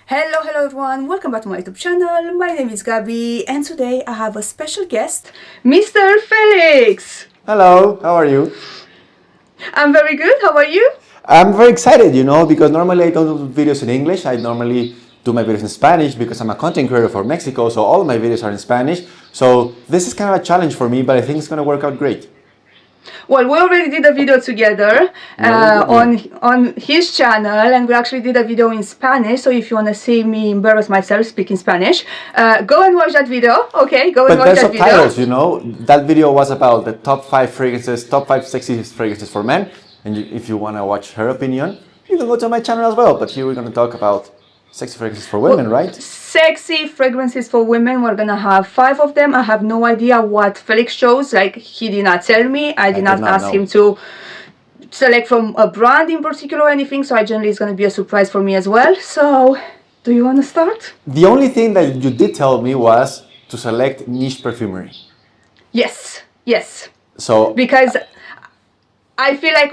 Hello everyone, welcome back to my YouTube channel. My name is Gabby and today I have a special guest, Mr. Felix. Hello, how are you? I'm very good, how are you? I'm very excited, because normally I don't do videos in English. I normally do my videos in Spanish because I'm a content creator for Mexico, so all my videos are in Spanish. So this is kind of a challenge for me, but I think it's going to work out great. Well, we already did a video together on his channel, and we actually did a video in Spanish, so if you want to see me embarrass myself speaking Spanish, go and watch that video, okay? Go and watch that video. But there's subtitles, That video was about the top 5 fragrances, top 5 sexiest fragrances for men, and if you want to watch her opinion, you can go to my channel as well, but here we're going to talk about sexy fragrances for women, right? Sexy fragrances for women. We're gonna have 5 of them. I have no idea what Felix chose. Like, he did not tell me. I did not ask him to select from a brand in particular or anything. So I generally it's gonna be a surprise for me as well. So, do you want to start? The only thing that you did tell me was to select niche perfumery. Yes. So because I feel like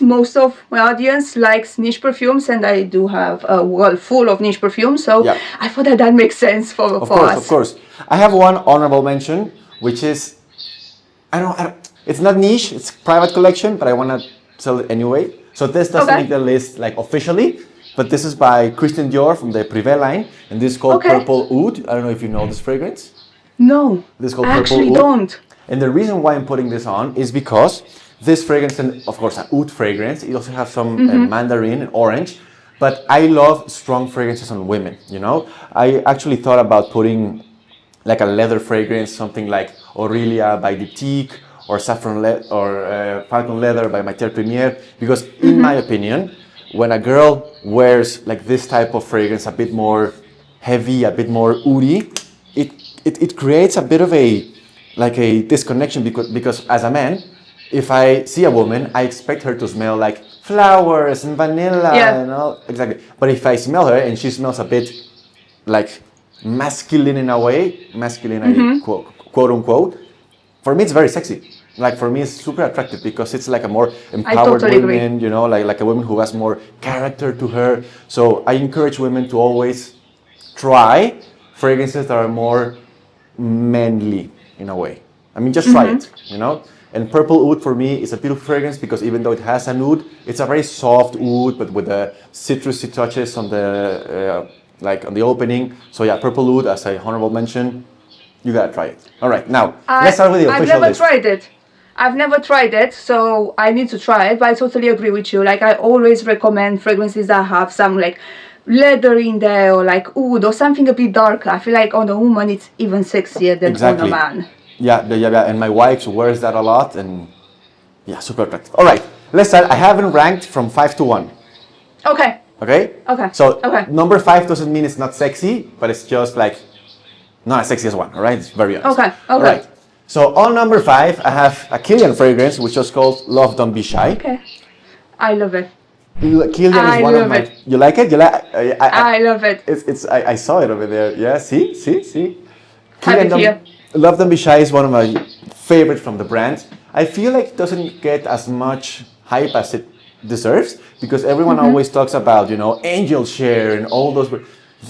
most of my audience likes niche perfumes, and I do have a wall full of niche perfumes, so yeah. I thought that makes sense for us. Of course. I have one honorable mention, which is, it's not niche, it's private collection, but I want to sell it anyway. So this doesn't make the list like officially, but this is by Christian Dior from the Privé line, and this is called Purple Oud. I don't know if you know this fragrance. No, this is called I Purple actually Oud. don't. And the reason why I'm putting this on is because this fragrance, and of course an oud fragrance, it also has some mandarin and orange, but I love strong fragrances on women, I actually thought about putting like a leather fragrance, something like Aurelia by Diptyque, or Saffron or Falcon Leather by Matière Première, because in my opinion, when a girl wears like this type of fragrance, a bit more heavy, a bit more oudy, it creates a bit of a disconnection, because as a man, if I see a woman, I expect her to smell like flowers and vanilla, exactly. But if I smell her and she smells a bit like masculine in a way, quote unquote, for me it's very sexy. Like, for me it's super attractive because it's like a more empowered woman, like a woman who has more character to her. So I encourage women to always try fragrances that are more manly in a way. I mean, just try it, And Purple Oud for me is a beautiful fragrance because even though it has an oud, it's a very soft oud, but with the citrusy touches on the on the opening. So yeah, Purple Oud as a honorable mention. You gotta try it. All right, now let's start with the official list. I've never tried it, so I need to try it. But I totally agree with you. Like, I always recommend fragrances that have some like leather in there, or like oud, or something a bit darker. I feel like on a woman it's even sexier than on a man. Yeah, and my wife wears that a lot, and yeah, super attractive. All right, let's start. I haven't ranked from 5 to 1. Okay. So number 5 doesn't mean it's not sexy, but it's just like not as sexy as 1. All right, it's very honest. Okay. All right. So on number 5, I have a Killian fragrance, which is called Love Don't Be Shy. Okay. I love it. Killian is one of my. You like it? I love it. I saw it over there. Yeah. See. Killian, Love Don't Be Shy is one of my favorites from the brand. I feel like it doesn't get as much hype as it deserves because everyone always talks about, angel share and all those.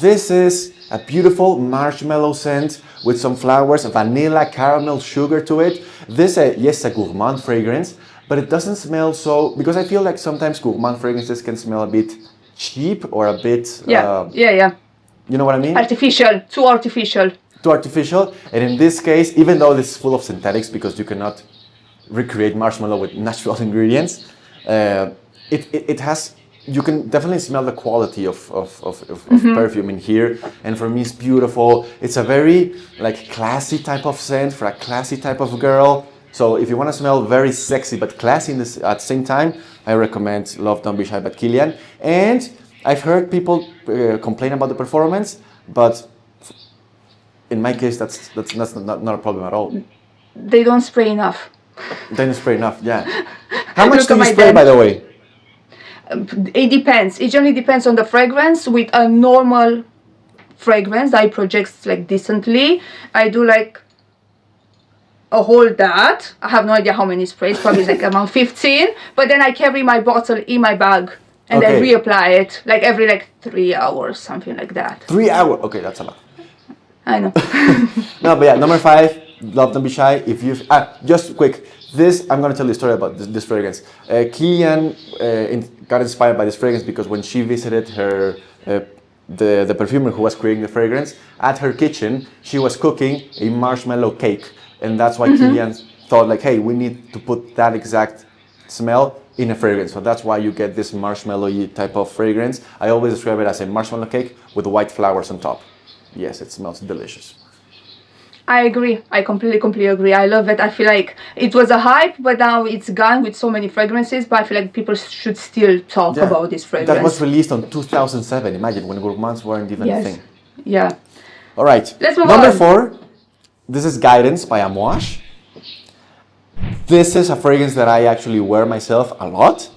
This is a beautiful marshmallow scent with some flowers, vanilla, caramel, sugar to it. This is a gourmand fragrance, but it doesn't smell so, because I feel like sometimes gourmand fragrances can smell a bit cheap or a bit. Yeah. You know what I mean? Too artificial. And in this case, even though this is full of synthetics because you cannot recreate marshmallow with natural ingredients, it has, you can definitely smell the quality of perfume in here. And for me it's beautiful. It's a very classy type of scent for a classy type of girl. So if you want to smell very sexy but classy at the same time, I recommend Love Don't Be Shy by Killian. And I've heard people complain about the performance, but in my case, that's not a problem at all. They don't spray enough. Yeah. How much do you spray, by the way? It depends. It generally depends on the fragrance. With a normal fragrance that projects decently, I do a whole that. I have no idea how many sprays, probably around 15. But then I carry my bottle in my bag and then reapply it like every 3 hours, something like that. 3 hours? Okay, that's a lot. I know. No, but yeah, number 5, love, don't be shy. If you just quick, this I'm gonna tell you a story about this fragrance. Killian got inspired by this fragrance because when she visited her the perfumer who was creating the fragrance at her kitchen, she was cooking a marshmallow cake, and that's why Killian thought like, hey, we need to put that exact smell in a fragrance. So that's why you get this marshmallowy type of fragrance. I always describe it as a marshmallow cake with white flowers on top. Yes, it smells delicious. I agree. I completely agree. I love it. I feel like it was a hype, but now it's gone with so many fragrances. But I feel like people should still talk about this fragrance. That was released on 2007. Imagine, when gourmands weren't even a thing. Yeah. All right. Let's move Number on. 4. This is Guidance by Amouage. This is a fragrance that I actually wear myself a lot,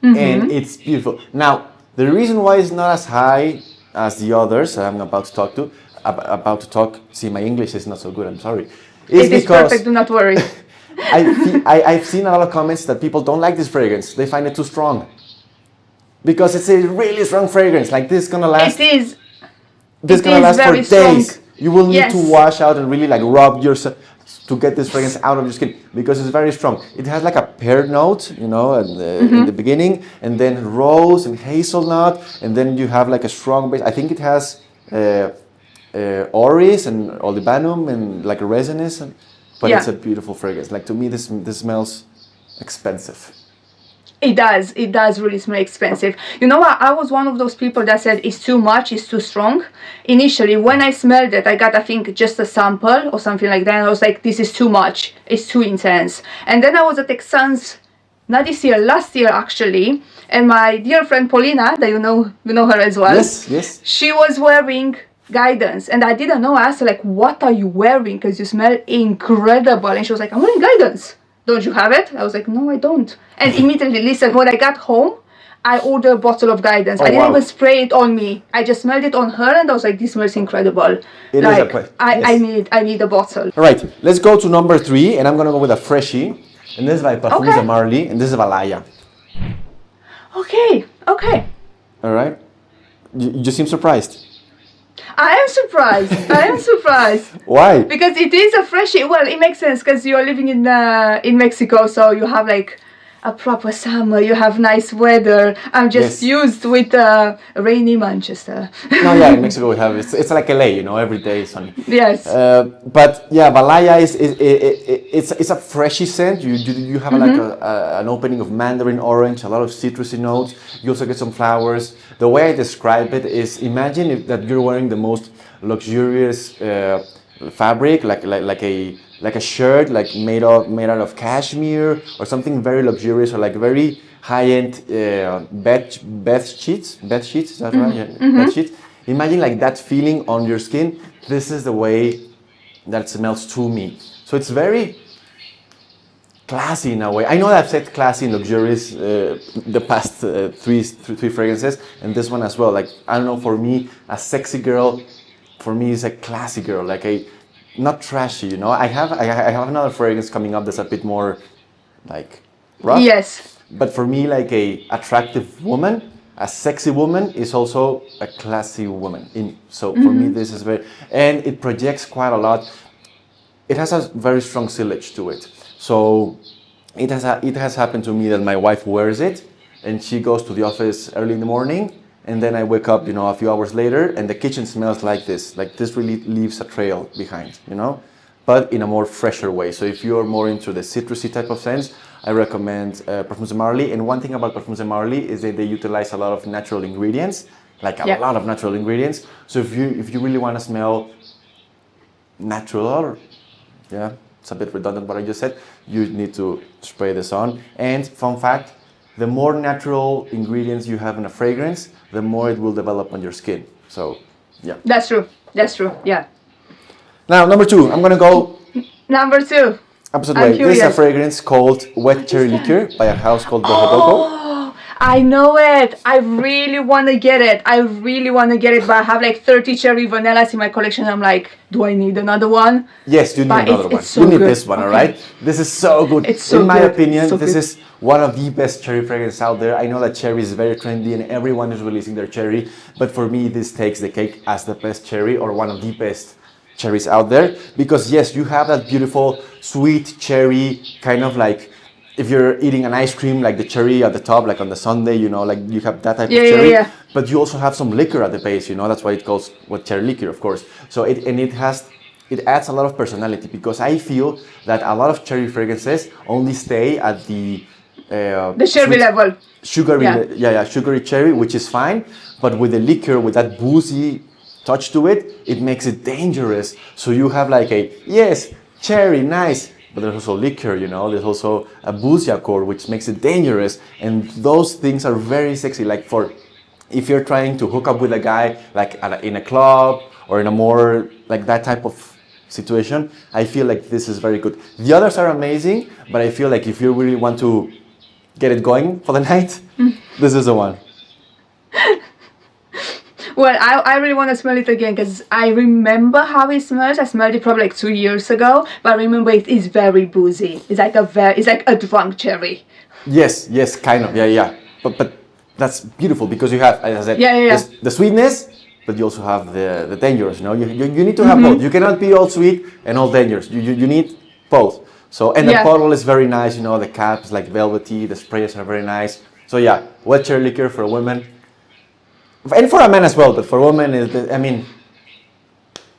and it's beautiful. Now, the reason why it's not as high as the others I'm about to talk. See, my English is not so good. I'm sorry. It is perfect. Do not worry. I've seen a lot of comments that people don't like this fragrance. They find it too strong because it's a really strong fragrance. Like this is gonna last. It is. This is gonna last for days. Strong. You will need to wash out and really rub yourself to get this fragrance out of your skin because it's very strong. It has a pear note, in the beginning, and then rose and hazelnut, and then you have a strong base. I think it has orris and olibanum and a resinous, but it's a beautiful fragrance. To me, this smells expensive. It does really smell expensive. You know what? I was one of those people that said it's too much, it's too strong. Initially, when I smelled it, I got, I think, just a sample or something like that. And I was like, this is too much. It's too intense. And then I was at Texans, not this year, last year actually. And my dear friend Paulina, that you know her as well. Yes. She was wearing Guidance. And I didn't know. I asked her, what are you wearing? Because you smell incredible. And she was like, I'm wearing Guidance. Don't you have it? I was like, no, I don't. And immediately, listen, when I got home, I ordered a bottle of Guidance. I didn't even spray it on me. I just smelled it on her and I was like, this smells incredible. It is a question. I need a bottle. All right, let's go to number 3, and I'm going to go with a freshie. And this is by Parfums and Marley, and this is Valaya. Okay. All right. You seem surprised. I am surprised. Why? Because it is a freshie. Well, it makes sense because you're living in Mexico, so you have a proper summer. You have nice weather. I'm just used with rainy Manchester. No, yeah, in Mexico we have it's like LA, every day is sunny. Yes. But yeah, Valaya it's a freshy scent. You have an opening of mandarin orange, a lot of citrusy notes. You also get some flowers. The way I describe it is, imagine that you're wearing the most luxurious fabric, like a shirt, made out of cashmere or something very luxurious, or very high-end bed sheets. Is that right? Yeah. Bed sheets. Imagine that feeling on your skin. This is the way that it smells to me. So it's very classy in a way. I know that I've said classy and luxurious the past three fragrances, and this one as well. I don't know, for me, a sexy girl, for me is a classy girl, not trashy, I have another fragrance coming up that's a bit more rough. Yes. But for me, a attractive woman, a sexy woman is also a classy woman. So for me, this is and it projects quite a lot. It has a very strong sillage to it. So it has happened to me that my wife wears it, and she goes to the office early in the morning, and then I wake up, a few hours later, and the kitchen smells like this. This really leaves a trail behind, but in a more fresher way. So if you're more into the citrusy type of scents, I recommend Parfums and Marley. And one thing about Parfums and Marley is that they utilize a lot of natural ingredients, a lot of natural ingredients. So if you really want to smell natural, it's a bit redundant what I just said, you need to spray this on. And fun fact, the more natural ingredients you have in a fragrance, the more it will develop on your skin. So, yeah. That's true, yeah. Now, number 2, I'm going to go... Number 2. Absolutely. This is a fragrance called Wet Cherry Liqueur by a house called Bohoboco. Oh, I know it. I really want to get it. But I have like 30 cherry vanillas in my collection. I'm like, do I need another one? Yes, you need another one. So you need good. this one, all right? This is so good. It's so in my good. opinion, So this good. is one of the best cherry fragrances out there. I know that cherry is very trendy and everyone is releasing their cherry, but for me, this takes the cake as the best cherry or one of the best cherries out there, because yes, you have that beautiful sweet cherry, kind of like if you're eating an ice cream, like the cherry at the top, like on the sundae, you know, like you have that type of cherry. Yeah. But you also have some liquor at the base, you know, that's why it calls cherry liquor, of course. So it adds a lot of personality, because I feel that a lot of cherry fragrances only stay at the cherry level. Sugary, sugary cherry, which is fine. But with the liquor, with that boozy touch to it, it makes it dangerous. So you have like cherry, nice, but there's also liquor, you know, there's also a boozy accord, which makes it dangerous. And those things are very sexy. Like if you're trying to hook up with a guy, like in a club or in a more like that type of situation, I feel like this is very good. The others are amazing, but I feel like if you really want to get it going for the night, this is the one. Well, I really want to smell it again, because I remember how it smells. I smelled it probably like 2 years ago, but I remember it is very boozy. It's like a drunk cherry. Yes, kind of, yeah. But that's beautiful, because you have, as I said, the sweetness, but you also have the dangerous. You know, you need to have both. You cannot be all sweet and all dangerous. You need both. So, and the bottle is very nice. You know, the cap is like velvety. The sprays are very nice. So yeah, wet cherry liqueur for a woman. And for a man as well, but for women,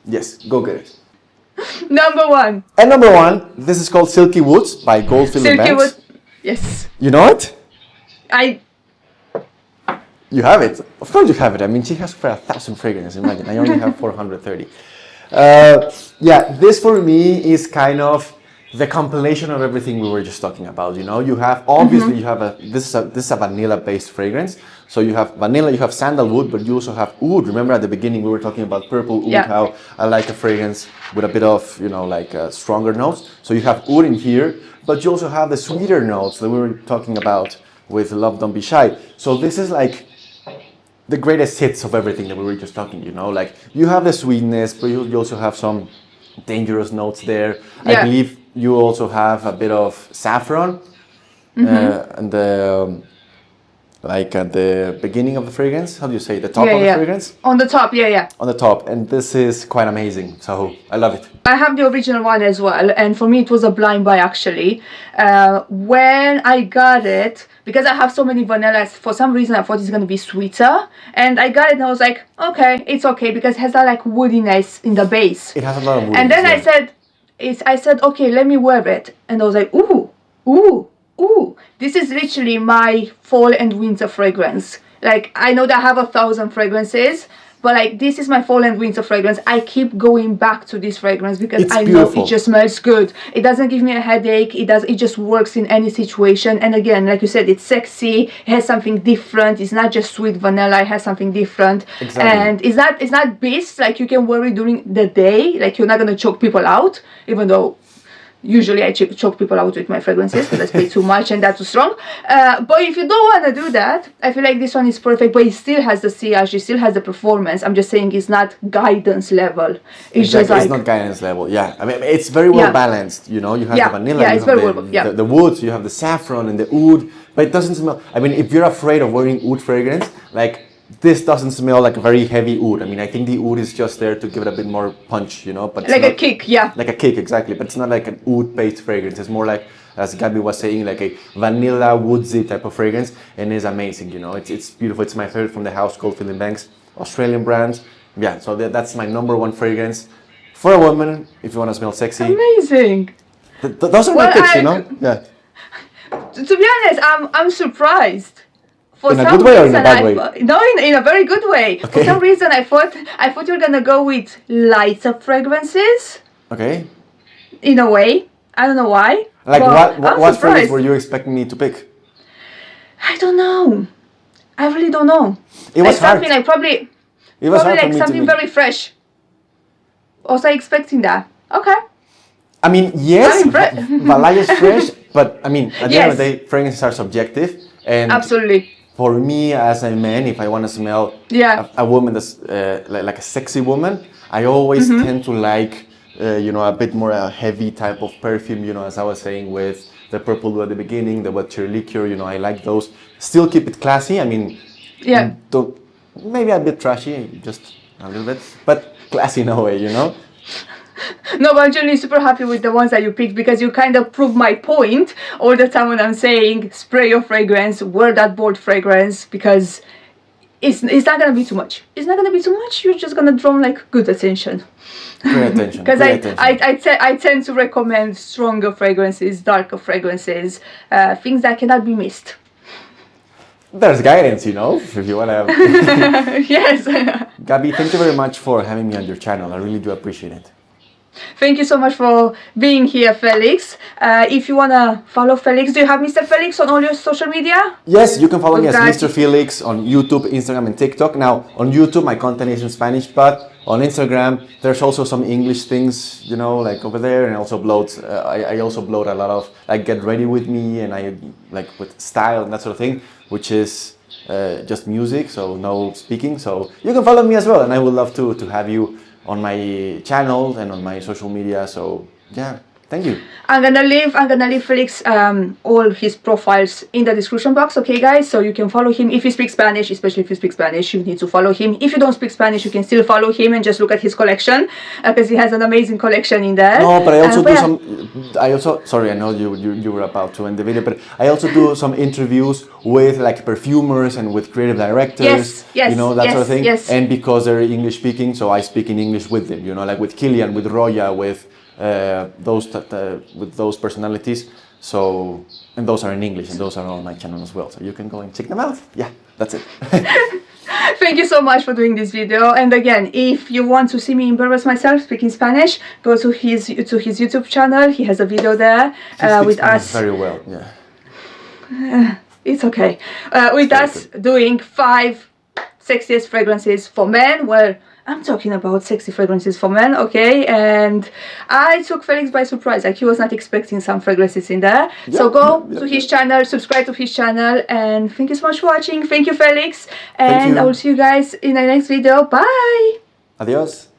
yes, go get it. Number one. And number one, this is called Silky Woods by Goldfield&Banks. Silky Woods, yes. You know it? You have it. Of course you have it. I mean, she has for 1,000 fragrances, imagine. I only have 430. This for me is kind of the compilation of everything we were just talking about. You know, you have, obviously you have this is a vanilla-based fragrance. So you have vanilla, you have sandalwood, but you also have oud. Remember at the beginning we were talking about purple oud, how I like a fragrance with a bit of, you know, like stronger notes. So you have oud in here, but you also have the sweeter notes that we were talking about with Love Don't Be Shy. So this is like the greatest hits of everything that we were just talking, you know, like you have the sweetness, but you also have some dangerous notes there. I believe you also have a bit of saffron and the like at the beginning of the fragrance. How do you say, the top of the fragrance? On the top, on the top, and this is quite amazing, so I love it. I have the original one as well, and for me it was a blind buy actually. When I got it, because I have so many vanillas, for some reason I thought it's going to be sweeter, and I got it and I was like, okay, it's okay, because it has that like woodiness in the base. It has a lot of woodiness. And then I said, okay, let me wear it, and I was like, ooh, this is literally my fall and winter fragrance. Like, I know that I have 1,000 fragrances, but like, this is my fall and winter fragrance. I keep going back to this fragrance because I know it just smells good. It doesn't give me a headache. It just works in any situation. And again, like you said, it's sexy. It has something different. It's not just sweet vanilla. It has something different. Exactly. And it's not beast. Like, you can wear it during the day. Like, you're not gonna choke people out, even though usually I choke people out with my fragrances because I spray too much and that's too strong. But if you don't want to do that, I feel like this one is perfect, but it still has the sillage, it still has the performance. I'm just saying it's not guidance level. It's just like... It's not guidance level, yeah. I mean, it's very well balanced, you know. You have the vanilla, you have the woods, you have the saffron and the oud, but it doesn't smell... I mean, if you're afraid of wearing oud fragrance, like... This doesn't smell like a very heavy oud. I mean, I think the oud is just there to give it a bit more punch, you know. But like a kick, yeah. Like a kick, exactly. But it's not like an oud-based fragrance. It's more like, as Gabby was saying, like a vanilla woodsy type of fragrance, and it's amazing, you know. It's beautiful. It's my favorite from the house, Goldfield&Banks, Australian brand. Yeah, so that's my number one fragrance for a woman if you want to smell sexy. Amazing. Those are my picks, you know. Yeah. To be honest, I'm surprised. In a good way or in a bad way? No, in a very good way. Okay. For some reason, I thought you were gonna go with lighter fragrances. Okay. In a way, I don't know why. Like what fragrance were you expecting me to pick? I don't know. I really don't know. It was hard. Something like probably like something very fresh. Was I expecting that? Okay. I mean, yes, Valaya is fresh, but I mean, at the end of the day, fragrances are subjective, and absolutely. for me as a man, if I want to smell a woman that's like a sexy woman, I always tend to like, you know, a bit more a heavy type of perfume, you know, as I was saying with the purple blue at the beginning, the wet cherry liqueur, you know, I like those. Still keep it classy. I mean, don't, maybe a bit trashy, just a little bit, but classy in a way, you know? No, but I'm generally super happy with the ones that you picked because you kind of prove my point all the time when I'm saying spray your fragrance, wear that bold fragrance, because it's not going to be too much. It's not going to be too much. You're just going to draw like good attention. Great attention. Because I tend to recommend stronger fragrances, darker fragrances, things that cannot be missed. There's guidance, you know, if you want to. Yes. Gabi, thank you very much for having me on your channel. I really do appreciate it. Thank you so much for being here, Felix. If you want to follow Felix, do you have Mr. Felix on all your social media? Yes, you can follow me as Mr. Felix on YouTube, Instagram and TikTok. Now, on YouTube, my content is in Spanish, but on Instagram, there's also some English things, you know, like over there, and also upload, I also upload a lot of, like, get ready with me, and I, like, with style and that sort of thing, which is just music, so no speaking. So you can follow me as well, and I would love to have you on my channel and on my social media. So yeah, thank you. I'm gonna leave Felix all his profiles in the description box, okay guys? So you can follow him. If you speak Spanish, especially if you speak Spanish, you need to follow him. If you don't speak Spanish, you can still follow him and just look at his collection, because he has an amazing collection in there. No, but I also do sorry, I know you were about to end the video, but I also do some interviews with like perfumers and with creative directors, you know, that sort of thing. And because they're English speaking, so I speak in English with them, you know, like with Killian, with Roya, with those personalities. So, and those are in English, and those are on my channel as well. So you can go and check them out. Yeah, that's it. Thank you so much for doing this video. And again, if you want to see me embarrass myself speaking Spanish, go to his YouTube channel. He has a video there with us. Very well, yeah. It's okay. With us doing 5 sexiest fragrances for men. Well, I'm talking about sexy fragrances for men, okay? And I took Felix by surprise. Like, he was not expecting some fragrances in there. So go to his channel, subscribe to his channel, and thank you so much for watching. Thank you, Felix. And I will see you guys in the next video. Bye! Adios.